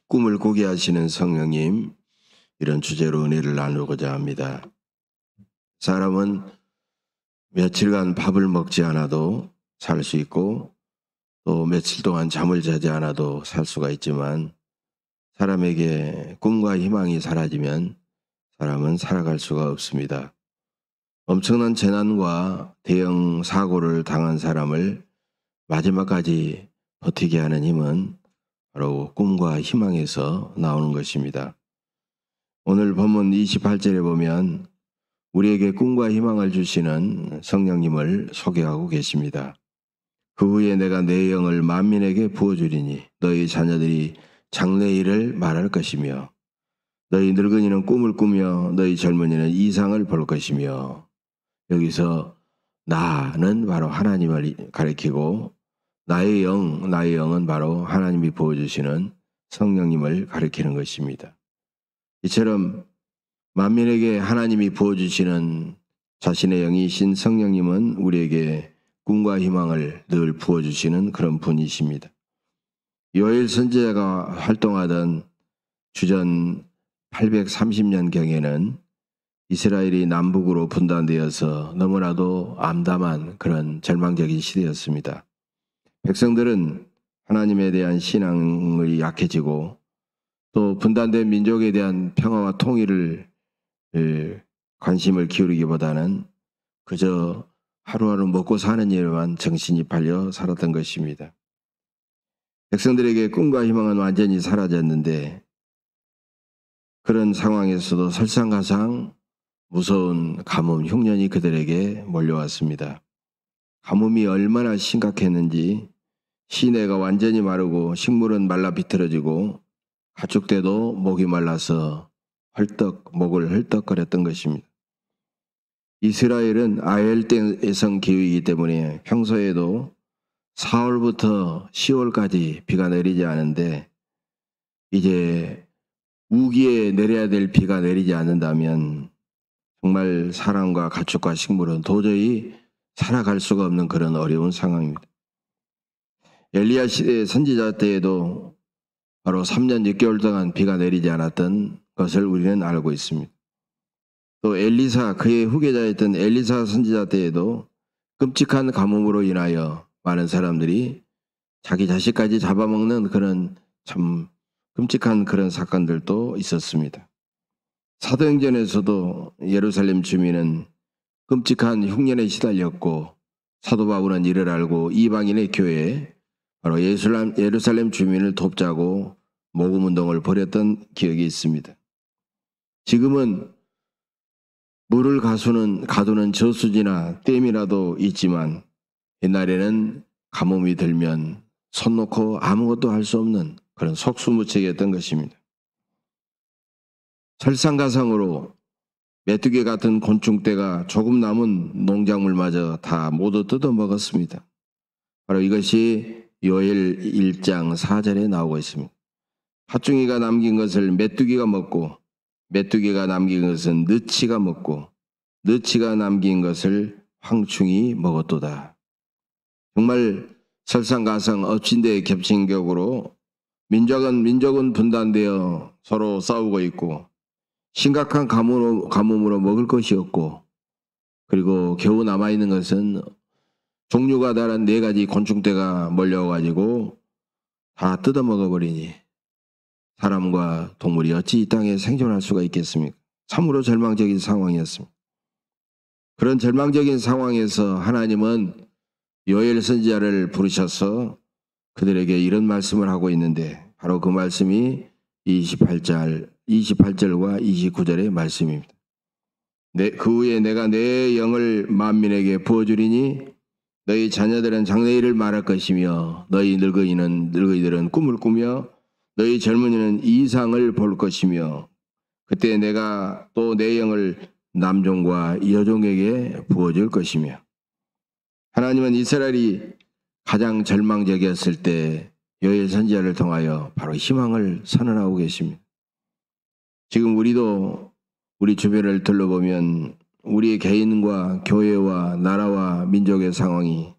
꿈을 꾸게 하시는 성령님, 이런 주제로 은혜를 나누고자 합니다. 사람은 며칠간 밥을 먹지 않아도 살 수 있고 또 며칠 동안 잠을 자지 않아도 살 수가 있지만 사람에게 꿈과 희망이 사라지면 사람은 살아갈 수가 없습니다. 엄청난 재난과 대형 사고를 당한 사람을 마지막까지 버티게 하는 힘은 바로 꿈과 희망에서 나오는 것입니다. 오늘 본문 28절에 보면 우리에게 꿈과 희망을 주시는 성령님을 소개하고 계십니다. 그 후에 내가 내 영을 만민에게 부어주리니 너희 자녀들이 장래일을 말할 것이며 너희 늙은이는 꿈을 꾸며 너희 젊은이는 이상을 볼 것이며. 여기서 나는 바로 하나님을 가리키고 나의 영은 바로 하나님이 부어주시는 성령님을 가리키는 것입니다. 이처럼 만민에게 하나님이 부어주시는 자신의 영이신 성령님은 우리에게 꿈과 희망을 늘 부어주시는 그런 분이십니다. 요엘 선지자가 활동하던 주전 830년경에는 이스라엘이 남북으로 분단되어서 너무나도 암담한 그런 절망적인 시대였습니다. 백성들은 하나님에 대한 신앙이 약해지고 또 분단된 민족에 대한 평화와 통일을 관심을 기울이기보다는 그저 하루하루 먹고 사는 일에만 정신이 팔려 살았던 것입니다. 백성들에게 꿈과 희망은 완전히 사라졌는데 그런 상황에서도 설상가상 무서운 가뭄, 흉년이 그들에게 몰려왔습니다. 가뭄이 얼마나 심각했는지 시내가 완전히 마르고 식물은 말라 비틀어지고 가축대도 목이 말라서 목을 헐떡거렸던 것입니다. 이스라엘은 아열대성 기후이기 때문에 평소에도 4월부터 10월까지 비가 내리지 않은데 이제 우기에 내려야 될 비가 내리지 않는다면 정말 사람과 가축과 식물은 도저히 살아갈 수가 없는 그런 어려운 상황입니다. 엘리야 시대 선지자 때에도 바로 3년 6개월 동안 비가 내리지 않았던 것을 우리는 알고 있습니다. 또 엘리사, 그의 후계자였던 엘리사 선지자 때에도 끔찍한 가뭄으로 인하여 많은 사람들이 자기 자식까지 잡아먹는 그런 참 끔찍한 그런 사건들도 있었습니다. 사도행전에서도 예루살렘 주민은 끔찍한 흉년에 시달렸고 사도 바울은 이를 알고 이방인의 교회에 바로 예루살렘 주민을 돕자고 모금운동을 벌였던 기억이 있습니다. 지금은 물을 가두는 저수지나 댐이라도 있지만 옛날에는 가뭄이 들면 손 놓고 아무것도 할 수 없는 그런 속수무책이었던 것입니다. 설상가상으로 메뚜기 같은 곤충떼가 조금 남은 농작물마저 다 모두 뜯어먹었습니다. 바로 이것이 요엘 1장 4절에 나오고 있습니다. 팥중이가 남긴 것을 메뚜기가 먹고 메뚜기가 남긴 것은 느치가 먹고 느치가 남긴 것을 황충이 먹었도다. 정말 설상가상 엎친 데 겹친 격으로 민족은 분단되어 서로 싸우고 있고 심각한 가뭄으로 먹을 것이 없고 그리고 겨우 남아있는 것은 종류가 다른 4가지 곤충떼가 몰려가지고 다 뜯어먹어버리니 사람과 동물이 어찌 이 땅에 생존할 수가 있겠습니까? 참으로 절망적인 상황이었습니다. 그런 절망적인 상황에서 하나님은 요엘 선지자를 부르셔서 그들에게 이런 말씀을 하고 있는데 바로 그 말씀이 28절과 29절의 말씀입니다. 그 후에 내가 내 영을 만민에게 부어주리니 너희 자녀들은 장래일을 말할 것이며 너희 늙은이들은 꿈을 꾸며 너희 젊은이는 이상을 볼 것이며 그때 내가 또 내 영을 남종과 여종에게 부어줄 것이며. 하나님은 이스라엘이 가장 절망적이었을 때 요엘 선지자를 통하여 바로 희망을 선언하고 계십니다. 지금 우리도 우리 주변을 둘러보면 우리 개인과 교회와 나라와 민족의 상황이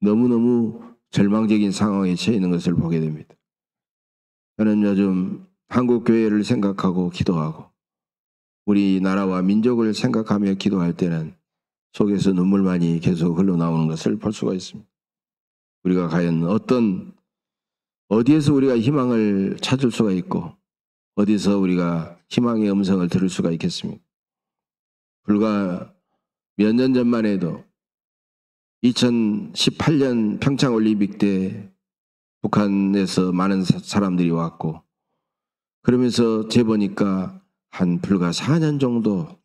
너무너무 절망적인 상황에 처해 있는 것을 보게 됩니다. 저는 요즘 한국 교회를 생각하고 기도하고 우리나라와 민족을 생각하며 기도할 때는 속에서 눈물만이 계속 흘러나오는 것을 볼 수가 있습니다. 우리가 과연 어디에서 우리가 희망을 찾을 수가 있고 어디서 우리가 희망의 음성을 들을 수가 있겠습니까? 불과 몇 년 전만 해도 2018년 평창올림픽 때 북한에서 많은 사람들이 왔고 그러면서 재보니까 한 불과 4년 정도만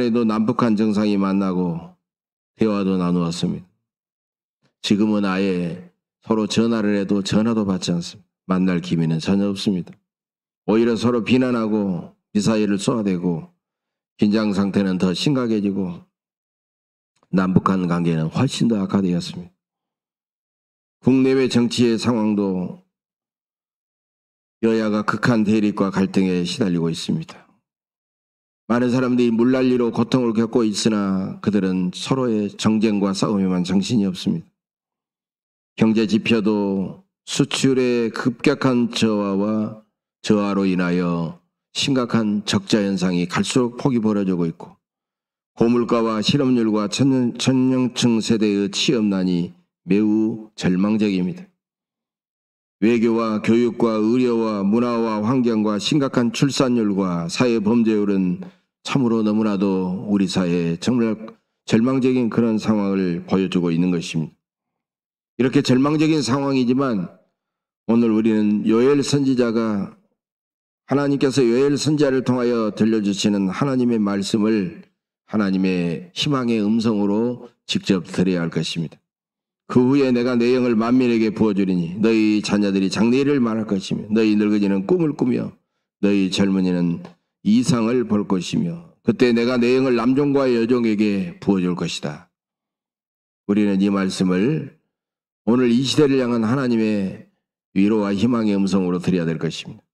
해도 남북한 정상이 만나고 대화도 나누었습니다. 지금은 아예 서로 전화를 해도 전화도 받지 않습니다. 만날 기미는 전혀 없습니다. 오히려 서로 비난하고 미사일을 쏘아대고 긴장 상태는 더 심각해지고 남북한 관계는 훨씬 더 악화되었습니다. 국내외 정치의 상황도 여야가 극한 대립과 갈등에 시달리고 있습니다. 많은 사람들이 물난리로 고통을 겪고 있으나 그들은 서로의 정쟁과 싸움에만 정신이 없습니다. 경제 지표도 수출의 급격한 저하로 인하여 심각한 적자 현상이 갈수록 폭이 벌어지고 있고 고물가와 실업률과 청년층 세대의 취업난이 매우 절망적입니다. 외교와 교육과 의료와 문화와 환경과 심각한 출산율과 사회 범죄율은 참으로 너무나도 우리 사회에 정말 절망적인 그런 상황을 보여주고 있는 것입니다. 이렇게 절망적인 상황이지만 오늘 우리는 요엘 선지자가 하나님께서 요엘 선지자를 통하여 들려주시는 하나님의 말씀을 하나님의 희망의 음성으로 직접 들어야 할 것입니다. 그 후에 내가 내 영을 만민에게 부어주리니 너희 자녀들이 장래일을 말할 것이며 너희 늙은이는 꿈을 꾸며 너희 젊은이는 이상을 볼 것이며 그때 내가 내 영을 남종과 여종에게 부어줄 것이다. 우리는 이 말씀을 오늘 이 시대를 향한 하나님의 위로와 희망의 음성으로 드려야 될 것입니다.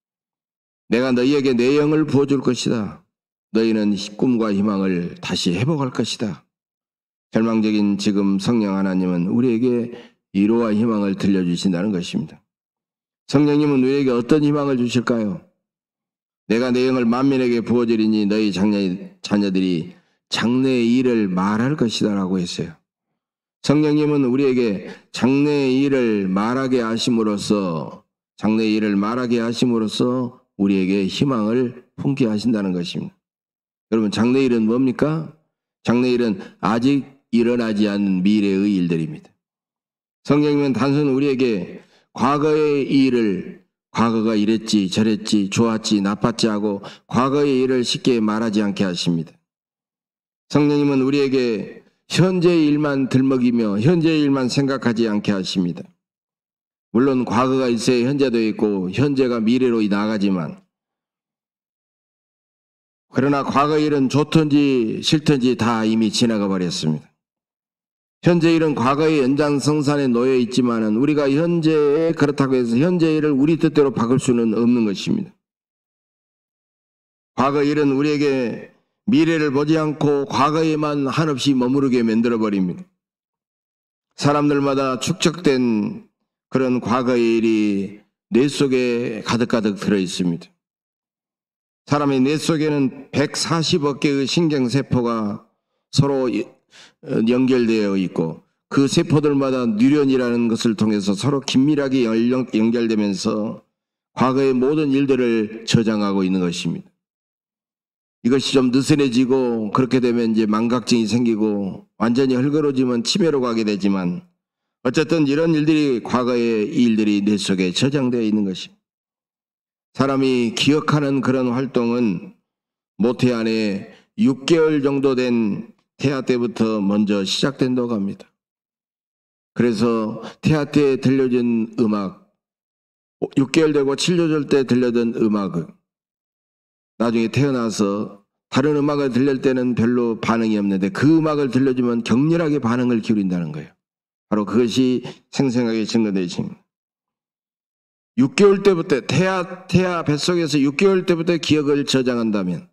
내가 너희에게 내 영을 부어줄 것이다. 너희는 꿈과 희망을 다시 회복할 것이다. 절망적인 지금 성령 하나님은 우리에게 위로와 희망을 들려주신다는 것입니다. 성령님은 우리에게 어떤 희망을 주실까요? 내가 내 영을 만민에게 부어주리니 너희 자녀들이 장래의 일을 말할 것이다 라고 했어요. 성령님은 우리에게 장래의 일을 말하게 하심으로써 우리에게 희망을 품게 하신다는 것입니다. 여러분, 장래일은 뭡니까? 장래일은 아직 일어나지 않은 미래의 일들입니다. 성령님은 단순히 우리에게 과거의 일을 과거가 이랬지 저랬지 좋았지 나빴지 하고 과거의 일을 쉽게 말하지 않게 하십니다. 성령님은 우리에게 현재의 일만 들먹이며 현재의 일만 생각하지 않게 하십니다. 물론 과거가 있어야 현재도 있고 현재가 미래로 나아가지만 그러나 과거의 일은 좋든지 싫든지 다 이미 지나가 버렸습니다. 현재 일은 과거의 연장성산에 놓여 있지만은 우리가 현재에 그렇다고 해서 현재 일을 우리 뜻대로 바꿀 수는 없는 것입니다. 과거 일은 우리에게 미래를 보지 않고 과거에만 한없이 머무르게 만들어 버립니다. 사람들마다 축적된 그런 과거의 일이 뇌 속에 가득가득 들어 있습니다. 사람의 뇌 속에는 140억 개의 신경세포가 서로 연결되어 있고 그 세포들마다 뉴런이라는 것을 통해서 서로 긴밀하게 연결되면서 과거의 모든 일들을 저장하고 있는 것입니다. 이것이 좀 느슨해지고 그렇게 되면 이제 망각증이 생기고 완전히 헐거워지면 치매로 가게 되지만 어쨌든 이런 일들이 과거의 일들이 뇌 속에 저장되어 있는 것입니다. 사람이 기억하는 그런 활동은 모태 안에 6개월 정도 된 태아 때부터 먼저 시작된다고 합니다. 그래서 태아 때 들려진 음악, 6개월 되고 7개월 때 들려던 음악을 나중에 태어나서 다른 음악을 들릴 때는 별로 반응이 없는데 그 음악을 들려주면 격렬하게 반응을 기울인다는 거예요. 바로 그것이 생생하게 증거되어 있습니다. 6개월 때부터 태아 뱃속에서 6개월 때부터 기억을 저장한다면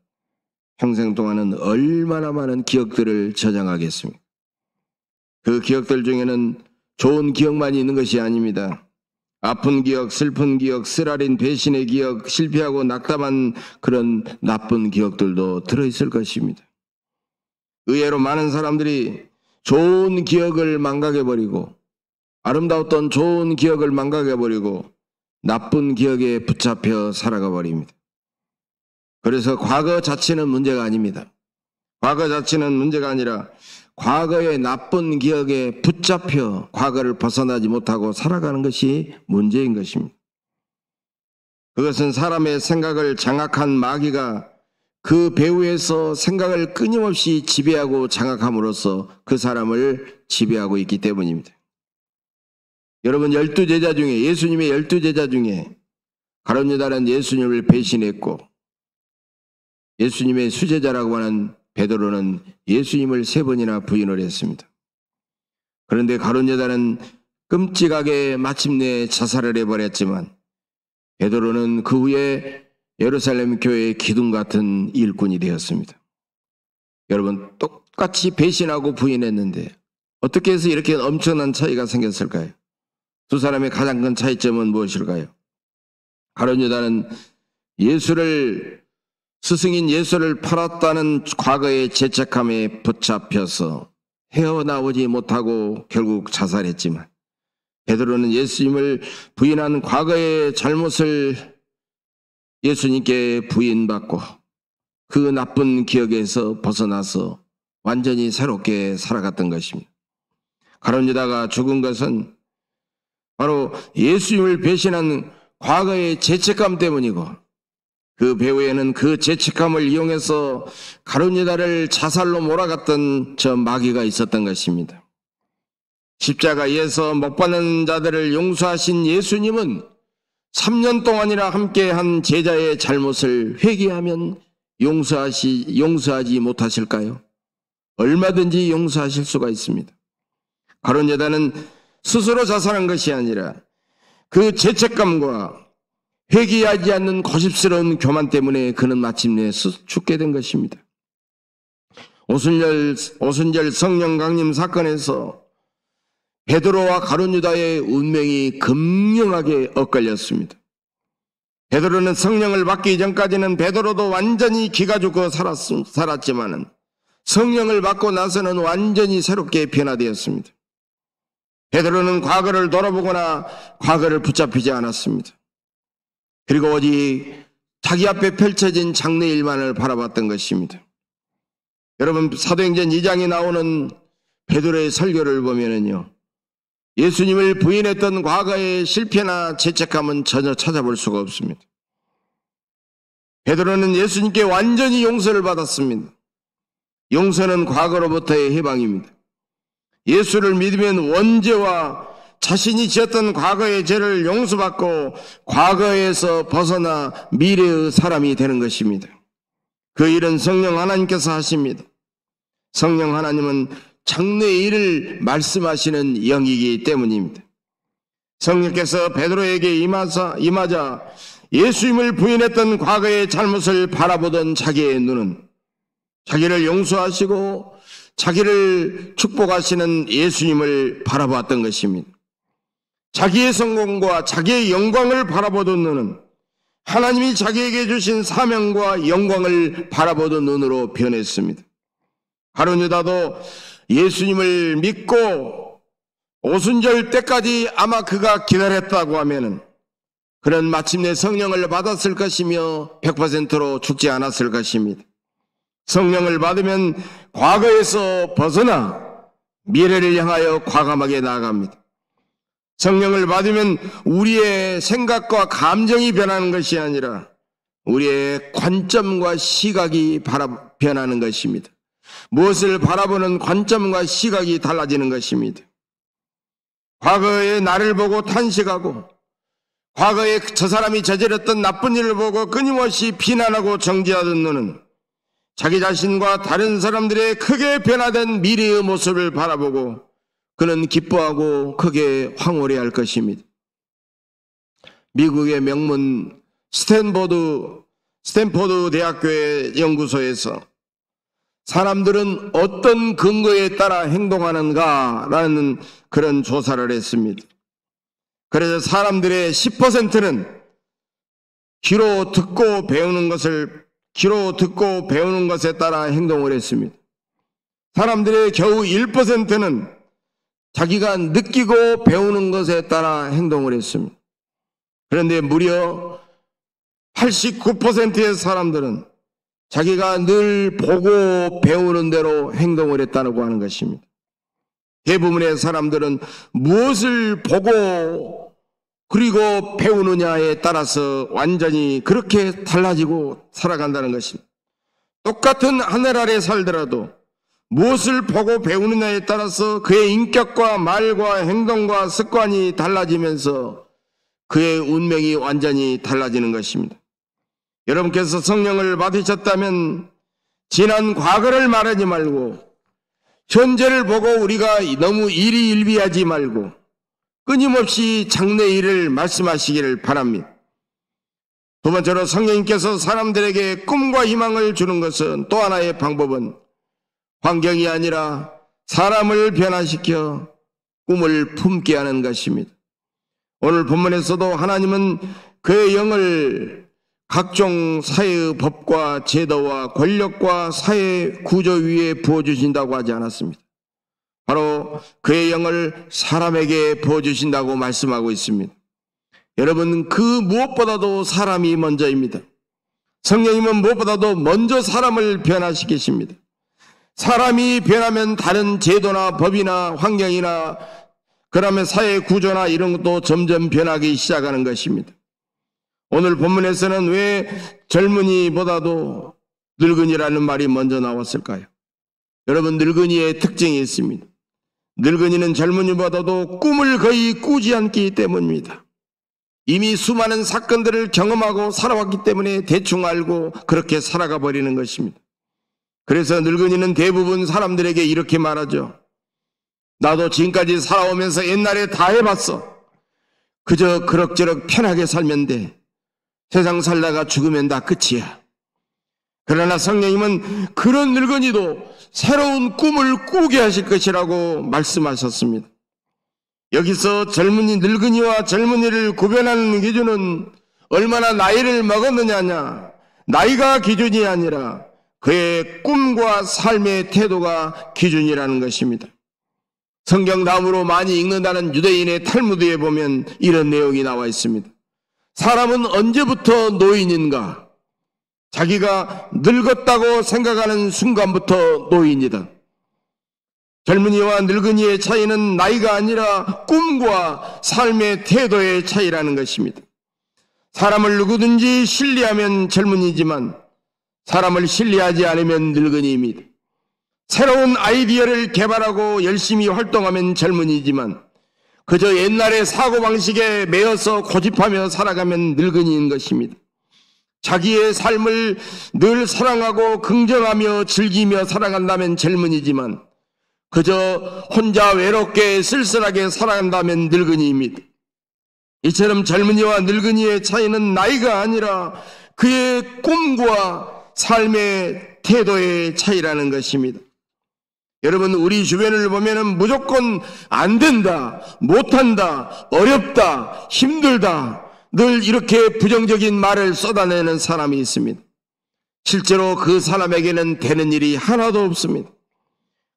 평생 동안은 얼마나 많은 기억들을 저장하겠습니까? 그 기억들 중에는 좋은 기억만 있는 것이 아닙니다. 아픈 기억, 슬픈 기억, 쓰라린 배신의 기억, 실패하고 낙담한 그런 나쁜 기억들도 들어있을 것입니다. 의외로 많은 사람들이 좋은 기억을 망각해버리고, 아름다웠던 좋은 기억을 망각해버리고 나쁜 기억에 붙잡혀 살아가 버립니다. 그래서 과거 자체는 문제가 아닙니다. 과거 자체는 문제가 아니라 과거의 나쁜 기억에 붙잡혀 과거를 벗어나지 못하고 살아가는 것이 문제인 것입니다. 그것은 사람의 생각을 장악한 마귀가 그 배후에서 생각을 끊임없이 지배하고 장악함으로써 그 사람을 지배하고 있기 때문입니다. 여러분, 12제자 중에, 예수님의 12제자 중에 가룟 유다는 예수님을 배신했고, 예수님의 수제자라고 하는 베드로는 예수님을 3번이나 부인을 했습니다. 그런데 가룟 유다는 끔찍하게 마침내 자살을 해버렸지만, 베드로는 그 후에 예루살렘 교회의 기둥 같은 일꾼이 되었습니다. 여러분, 똑같이 배신하고 부인했는데 어떻게 해서 이렇게 엄청난 차이가 생겼을까요? 두 사람의 가장 큰 차이점은 무엇일까요? 가룟 유다는 스승인 예수를 팔았다는 과거의 죄책감에 붙잡혀서 헤어나오지 못하고 결국 자살했지만, 베드로는 예수님을 부인한 과거의 잘못을 예수님께 부인받고 그 나쁜 기억에서 벗어나서 완전히 새롭게 살아갔던 것입니다. 가룟 유다가 죽은 것은 바로 예수님을 배신한 과거의 죄책감 때문이고, 그 배후에는 그 죄책감을 이용해서 가룟 유다를 자살로 몰아갔던 저 마귀가 있었던 것입니다. 십자가에서 못받는 자들을 용서하신 예수님은 3년 동안이나 함께한 제자의 잘못을 회개하면 용서하지 못하실까요? 얼마든지 용서하실 수가 있습니다. 가룟 유다는 스스로 자살한 것이 아니라 그 죄책감과 회개하지 않는 고집스러운 교만 때문에 그는 마침내 죽게 된 것입니다. 오순절 성령 강림 사건에서 베드로와 가룟 유다의 운명이 극명하게 엇갈렸습니다. 베드로는 성령을 받기 전까지는 베드로도 완전히 기가 죽고 살았지만은 성령을 받고 나서는 완전히 새롭게 변화되었습니다. 베드로는 과거를 돌아보거나 과거를 붙잡히지 않았습니다. 그리고 오직 자기 앞에 펼쳐진 장래일만을 바라봤던 것입니다. 여러분, 사도행전 2장에 나오는 베드로의 설교를 보면은요, 예수님을 부인했던 과거의 실패나 죄책감은 전혀 찾아볼 수가 없습니다. 베드로는 예수님께 완전히 용서를 받았습니다. 용서는 과거로부터의 해방입니다. 예수를 믿으면 원죄와 자신이 지었던 과거의 죄를 용서받고 과거에서 벗어나 미래의 사람이 되는 것입니다. 그 일은 성령 하나님께서 하십니다. 성령 하나님은 장래의 일을 말씀하시는 영이기 때문입니다. 성령께서 베드로에게 임하자 예수님을 부인했던 과거의 잘못을 바라보던 자기의 눈은 자기를 용서하시고 자기를 축복하시는 예수님을 바라보았던 것입니다. 자기의 성공과 자기의 영광을 바라보던 눈은 하나님이 자기에게 주신 사명과 영광을 바라보던 눈으로 변했습니다. 가룟 유다도 예수님을 믿고 오순절 때까지 아마 그가 기다렸다고 하면은 그는 마침내 성령을 받았을 것이며 100%로 죽지 않았을 것입니다. 성령을 받으면 과거에서 벗어나 미래를 향하여 과감하게 나아갑니다. 성령을 받으면 우리의 생각과 감정이 변하는 것이 아니라 우리의 관점과 시각이 변하는 것입니다. 무엇을 바라보는 관점과 시각이 달라지는 것입니다. 과거의 나를 보고 탄식하고 과거에 저 사람이 저질렀던 나쁜 일을 보고 끊임없이 비난하고 정죄하던 너는 자기 자신과 다른 사람들의 크게 변화된 미래의 모습을 바라보고 그는 기뻐하고 크게 황홀해할 것입니다. 미국의 명문 스탠포드 대학교의 연구소에서 사람들은 어떤 근거에 따라 행동하는가라는 그런 조사를 했습니다. 그래서 사람들의 10%는 귀로 듣고 배우는 것에 따라 행동을 했습니다. 사람들의 겨우 1%는 자기가 느끼고 배우는 것에 따라 행동을 했습니다. 그런데 무려 89%의 사람들은 자기가 늘 보고 배우는 대로 행동을 했다고 하는 것입니다. 대부분의 사람들은 무엇을 보고 그리고 배우느냐에 따라서 완전히 그렇게 달라지고 살아간다는 것입니다. 똑같은 하늘 아래 살더라도 무엇을 보고 배우느냐에 따라서 그의 인격과 말과 행동과 습관이 달라지면서 그의 운명이 완전히 달라지는 것입니다. 여러분께서 성령을 받으셨다면 지난 과거를 말하지 말고 현재를 보고 우리가 너무 일희일비하지 말고 끊임없이 장래일을 말씀하시기를 바랍니다. 두 번째로 성령님께서 사람들에게 꿈과 희망을 주는 것은 또 하나의 방법은 환경이 아니라 사람을 변화시켜 꿈을 품게 하는 것입니다. 오늘 본문에서도 하나님은 그의 영을 각종 사회의 법과 제도와 권력과 사회 구조 위에 부어주신다고 하지 않았습니다. 바로 그의 영을 사람에게 부어주신다고 말씀하고 있습니다. 여러분, 그 무엇보다도 사람이 먼저입니다. 성령님은 무엇보다도 먼저 사람을 변화시키십니다. 사람이 변하면 다른 제도나 법이나 환경이나 그러면 사회 구조나 이런 것도 점점 변하기 시작하는 것입니다. 오늘 본문에서는 왜 젊은이보다도 늙은이라는 말이 먼저 나왔을까요? 여러분, 늙은이의 특징이 있습니다. 늙은이는 젊은이보다도 꿈을 거의 꾸지 않기 때문입니다. 이미 수많은 사건들을 경험하고 살아왔기 때문에 대충 알고 그렇게 살아가 버리는 것입니다. 그래서 늙은이는 대부분 사람들에게 이렇게 말하죠. 나도 지금까지 살아오면서 옛날에 다 해봤어. 그저 그럭저럭 편하게 살면 돼. 세상 살다가 죽으면 다 끝이야. 그러나 성령님은 그런 늙은이도 새로운 꿈을 꾸게 하실 것이라고 말씀하셨습니다. 여기서 늙은이와 젊은이를 구별하는 기준은 얼마나 나이를 먹었느냐냐, 나이가 기준이 아니라 그의 꿈과 삶의 태도가 기준이라는 것입니다. 성경 다음으로 많이 읽는다는 유대인의 탈무드에 보면 이런 내용이 나와 있습니다. 사람은 언제부터 노인인가? 자기가 늙었다고 생각하는 순간부터 노인이다. 젊은이와 늙은이의 차이는 나이가 아니라 꿈과 삶의 태도의 차이라는 것입니다. 사람을 누구든지 신뢰하면 젊은이지만 사람을 신뢰하지 않으면 늙은이입니다. 새로운 아이디어를 개발하고 열심히 활동하면 젊은이지만 그저 옛날의 사고방식에 매여서 고집하며 살아가면 늙은이인 것입니다. 자기의 삶을 늘 사랑하고 긍정하며 즐기며 살아간다면 젊은이지만 그저 혼자 외롭게 쓸쓸하게 살아간다면 늙은이입니다. 이처럼 젊은이와 늙은이의 차이는 나이가 아니라 그의 꿈과 삶의 태도의 차이라는 것입니다. 여러분, 우리 주변을 보면은 무조건 안 된다, 못한다, 어렵다, 힘들다, 늘 이렇게 부정적인 말을 쏟아내는 사람이 있습니다. 실제로 그 사람에게는 되는 일이 하나도 없습니다.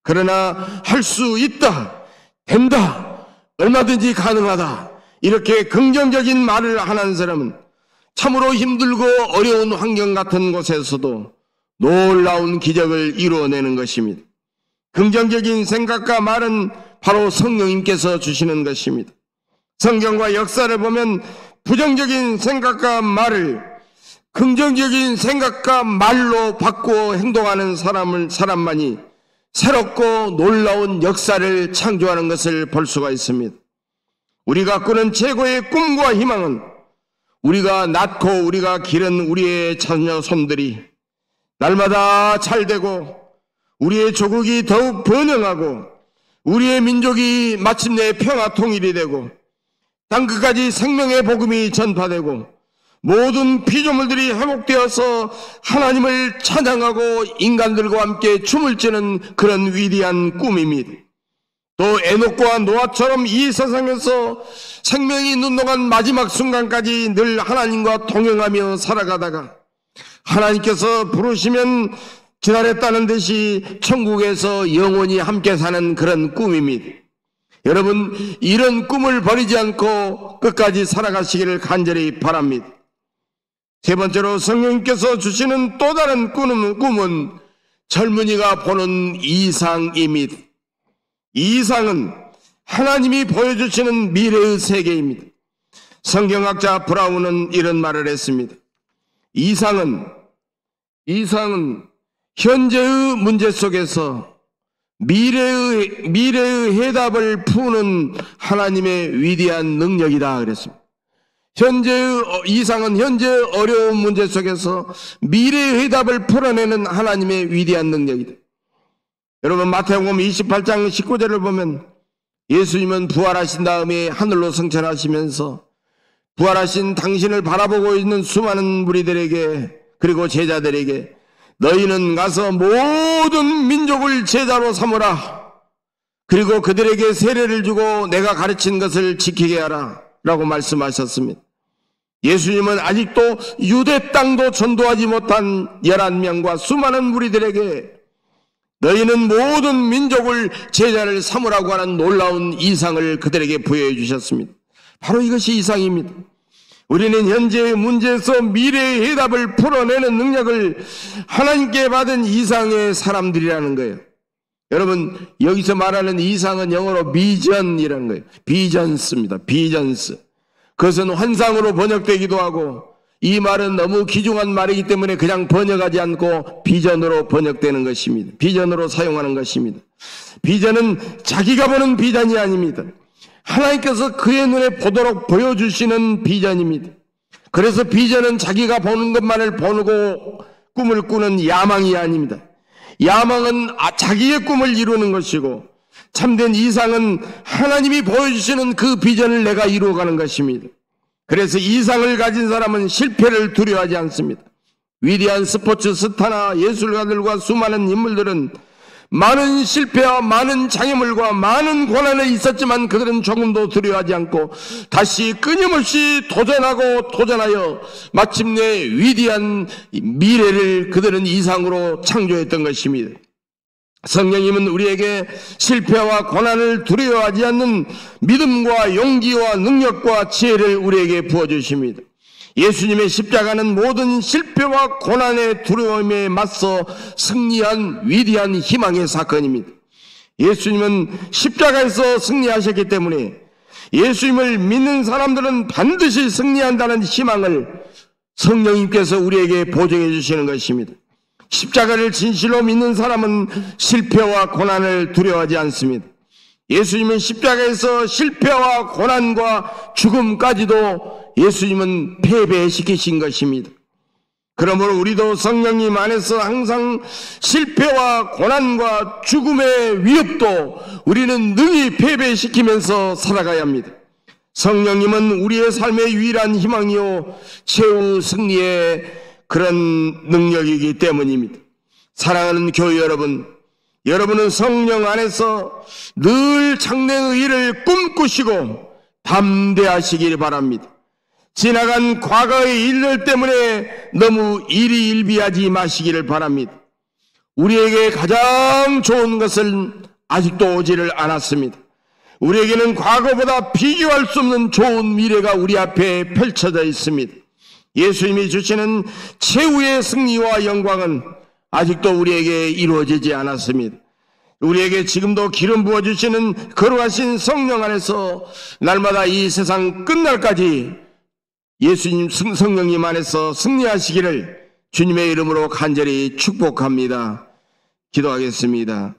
그러나 할 수 있다, 된다, 얼마든지 가능하다, 이렇게 긍정적인 말을 하는 사람은 참으로 힘들고 어려운 환경 같은 곳에서도 놀라운 기적을 이루어내는 것입니다. 긍정적인 생각과 말은 바로 성령님께서 주시는 것입니다. 성경과 역사를 보면 부정적인 생각과 말을 긍정적인 생각과 말로 바꾸어 행동하는 사람만이 새롭고 놀라운 역사를 창조하는 것을 볼 수가 있습니다. 우리가 꾸는 최고의 꿈과 희망은 우리가 낳고 우리가 기른 우리의 자녀 손들이 날마다 잘되고 우리의 조국이 더욱 번영하고 우리의 민족이 마침내 평화 통일이 되고 땅끝까지 생명의 복음이 전파되고 모든 피조물들이 회복되어서 하나님을 찬양하고 인간들과 함께 춤을 추는 그런 위대한 꿈입니다. 또 에녹과 노아처럼 이 세상에서 생명이 있는 동안 마지막 순간까지 늘 하나님과 동행하며 살아가다가 하나님께서 부르시면 기다렸다는 듯이 천국에서 영원히 함께 사는 그런 꿈입니다. 여러분, 이런 꿈을 버리지 않고 끝까지 살아가시기를 간절히 바랍니다. 세 번째로 성령님께서 주시는 또 다른 꿈은 젊은이가 보는 이상입니다. 이 이상은 하나님이 보여주시는 미래의 세계입니다. 성경학자 브라운은 이런 말을 했습니다. 이상은 현재의 문제 속에서 미래의 해답을 푸는 하나님의 위대한 능력이다 그랬습니다. 이상은 현재의 어려운 문제 속에서 미래의 해답을 풀어내는 하나님의 위대한 능력이다. 여러분, 마태복음 28장 19절을 보면 예수님은 부활하신 다음에 하늘로 승천하시면서 부활하신 당신을 바라보고 있는 수많은 무리들에게 그리고 제자들에게 너희는 가서 모든 민족을 제자로 삼으라. 그리고 그들에게 세례를 주고 내가 가르친 것을 지키게 하라 라고 말씀하셨습니다. 예수님은 아직도 유대 땅도 전도하지 못한 11명과 수많은 무리들에게 너희는 모든 민족을 제자를 삼으라고 하는 놀라운 이상을 그들에게 부여해 주셨습니다. 바로 이것이 이상입니다. 우리는 현재의 문제에서 미래의 해답을 풀어내는 능력을 하나님께 받은 이상의 사람들이라는 거예요. 여러분, 여기서 말하는 이상은 영어로 비전이라는 거예요. 비전스입니다. 비전스. 그것은 환상으로 번역되기도 하고, 이 말은 너무 귀중한 말이기 때문에 그냥 번역하지 않고 비전으로 번역되는 것입니다. 비전으로 사용하는 것입니다. 비전은 자기가 보는 비전이 아닙니다. 하나님께서 그의 눈에 보도록 보여주시는 비전입니다. 그래서 비전은 자기가 보는 것만을 보고 꿈을 꾸는 야망이 아닙니다. 야망은 자기의 꿈을 이루는 것이고, 참된 이상은 하나님이 보여주시는 그 비전을 내가 이루어가는 것입니다. 그래서 이상을 가진 사람은 실패를 두려워하지 않습니다. 위대한 스포츠 스타나 예술가들과 수많은 인물들은 많은 실패와 많은 장애물과 많은 고난에 있었지만 그들은 조금도 두려워하지 않고 다시 끊임없이 도전하여 마침내 위대한 미래를 그들은 이상으로 창조했던 것입니다. 성령님은 우리에게 실패와 고난을 두려워하지 않는 믿음과 용기와 능력과 지혜를 우리에게 부어주십니다. 예수님의 십자가는 모든 실패와 고난의 두려움에 맞서 승리한 위대한 희망의 사건입니다. 예수님은 십자가에서 승리하셨기 때문에 예수님을 믿는 사람들은 반드시 승리한다는 희망을 성령님께서 우리에게 보증해 주시는 것입니다. 십자가를 진실로 믿는 사람은 실패와 고난을 두려워하지 않습니다. 예수님은 십자가에서 실패와 고난과 죽음까지도 예수님은 패배시키신 것입니다. 그러므로 우리도 성령님 안에서 항상 실패와 고난과 죽음의 위협도 우리는 능히 패배시키면서 살아가야 합니다. 성령님은 우리의 삶의 유일한 희망이요 최후 승리의 그런 능력이기 때문입니다. 사랑하는 교회 여러분, 여러분은 성령 안에서 늘 장래의 일을 꿈꾸시고 담대하시길 바랍니다. 지나간 과거의 일들 때문에 너무 일희일비하지 마시기를 바랍니다. 우리에게 가장 좋은 것은 아직도 오지를 않았습니다. 우리에게는 과거보다 비교할 수 없는 좋은 미래가 우리 앞에 펼쳐져 있습니다. 예수님이 주시는 최후의 승리와 영광은 아직도 우리에게 이루어지지 않았습니다. 우리에게 지금도 기름 부어주시는 거룩하신 성령 안에서 날마다 이 세상 끝날까지 예수님 성령님 안에서 승리하시기를 주님의 이름으로 간절히 축복합니다. 기도하겠습니다.